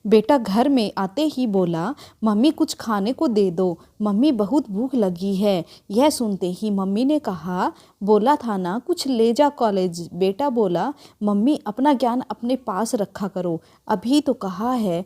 बेटा घर में आते ही बोला, मम्मी कुछ खाने को दे दो, मम्मी बहुत भूख लगी है। यह सुनते ही मम्मी ने कहा, बोला था ना कुछ ले जा कॉलेज। बेटा बोला, मम्मी अपना ज्ञान अपने पास रखा करो, अभी तो कहा है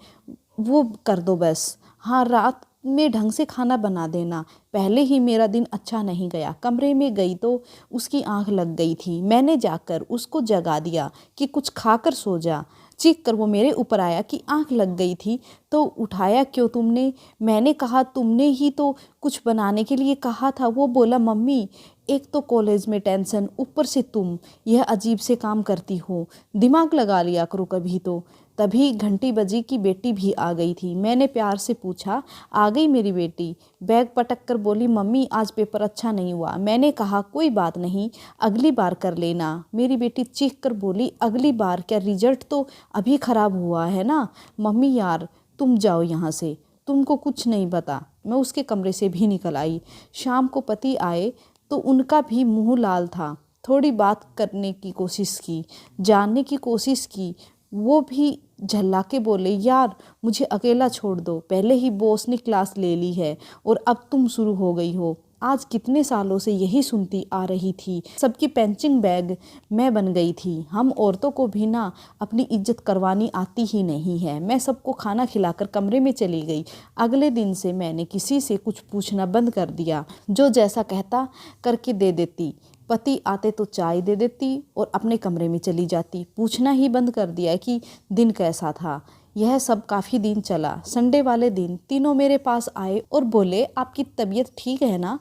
वो कर दो बस। हाँ, रात में ढंग से खाना बना देना। पहले ही मेरा दिन अच्छा नहीं गया। कमरे में गई तो उसकी आंख लग गई थी। मैंने जाकर उसको जगा दिया कि कुछ खाकर सो जा। चीख कर वो मेरे ऊपर आया कि आंख लग गई थी तो उठाया क्यों तुमने? मैंने कहा तुमने ही तो कुछ बनाने के लिए कहा था। वो बोला, मम्मी एक तो कॉलेज में टेंशन, ऊपर से तुम यह अजीब से काम करती हो, दिमाग लगा लिया करो कभी तो। तभी घंटी बजी कि बेटी भी आ गई थी। मैंने प्यार से पूछा, आ गई मेरी बेटी? बैग पटक कर बोली, मम्मी आज पेपर अच्छा नहीं हुआ। मैंने कहा कोई बात नहीं, अगली बार कर लेना। मेरी बेटी चीख कर बोली, अगली बार क्या, रिजल्ट तो अभी ख़राब हुआ है ना। मम्मी यार तुम जाओ यहाँ से, तुमको कुछ नहीं पता। मैं उसके कमरे से भी निकल आई। शाम को पति आए तो उनका भी मुंह लाल था। थोड़ी बात करने की कोशिश की, जानने की कोशिश की। वो भी झल्ला के बोले, यार मुझे अकेला छोड़ दो, पहले ही बॉस ने क्लास ले ली है और अब तुम शुरू हो गई हो। आज कितने सालों से यही सुनती आ रही थी, सबकी पंचिंग बैग मैं बन गई थी। हम औरतों को भी ना अपनी इज्जत करवानी आती ही नहीं है। मैं सबको खाना खिलाकर कमरे में चली गई। अगले दिन से मैंने किसी से कुछ पूछना बंद कर दिया, जो जैसा कहता करके दे देती। पति आते तो चाय दे देती और अपने कमरे में चली जाती। पूछना ही बंद कर दिया कि दिन कैसा था। यह सब काफ़ी दिन चला। संडे वाले दिन तीनों मेरे पास आए और बोले, आपकी तबीयत ठीक है ना?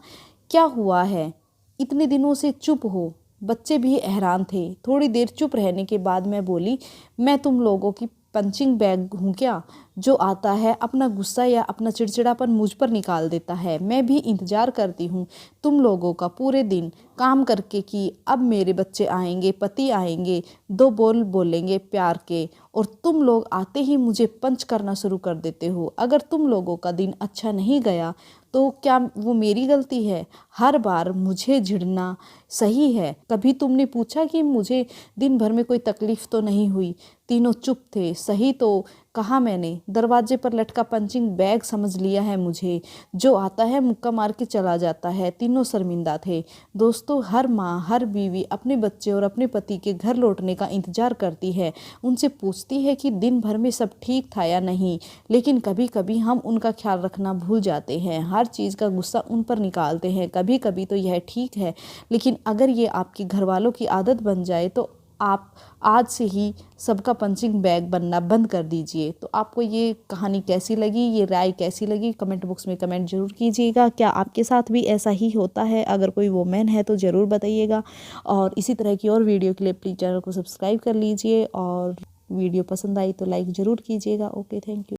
क्या हुआ है, इतने दिनों से चुप हो? बच्चे भी हैरान थे। थोड़ी देर चुप रहने के बाद मैं बोली, मैं तुम लोगों की पंचिंग बैग हूँ क्या? जो आता है अपना गुस्सा या अपना चिड़चिड़ापन मुझ पर निकाल देता है। मैं भी इंतज़ार करती हूँ तुम लोगों का पूरे दिन काम करके कि अब मेरे बच्चे आएंगे, पति आएंगे, दो बोल बोलेंगे प्यार के, और तुम लोग आते ही मुझे पंच करना शुरू कर देते हो। अगर तुम लोगों का दिन अच्छा नहीं गया तो क्या वो मेरी गलती है? हर बार मुझे झिड़ना सही है? कभी तुमने पूछा कि मुझे दिन भर में कोई तकलीफ़ तो नहीं हुई? तीनों चुप थे। सही तो कहा मैंने, दरवाजे पर लटका पंचिंग बैग समझ लिया है मुझे। जो आता है मुक्का मार के चला जाता है। तीनों शर्मिंदा थे। दोस्तों, हर माँ हर बीवी अपने बच्चे और अपने पति के घर लौटने का इंतज़ार करती है। उनसे पूछती है कि दिन भर में सब ठीक था या नहीं, लेकिन कभी कभी हम उनका ख्याल रखना भूल जाते हैं। हर चीज़ का गुस्सा उन पर निकालते हैं। कभी कभी तो यह ठीक है, लेकिन अगर ये आपके घर वालों की आदत बन जाए तो आप आज से ही सबका पंचिंग बैग बनना बंद कर दीजिए। तो आपको ये कहानी कैसी लगी, ये राय कैसी लगी, कमेंट बॉक्स में कमेंट जरूर कीजिएगा। क्या आपके साथ भी ऐसा ही होता है? अगर कोई वोमेन है तो ज़रूर बताइएगा। और इसी तरह की और वीडियो के लिए प्लीज़ चैनल को सब्सक्राइब कर लीजिए, और वीडियो पसंद आई तो लाइक ज़रूर कीजिएगा। Okay, thank you.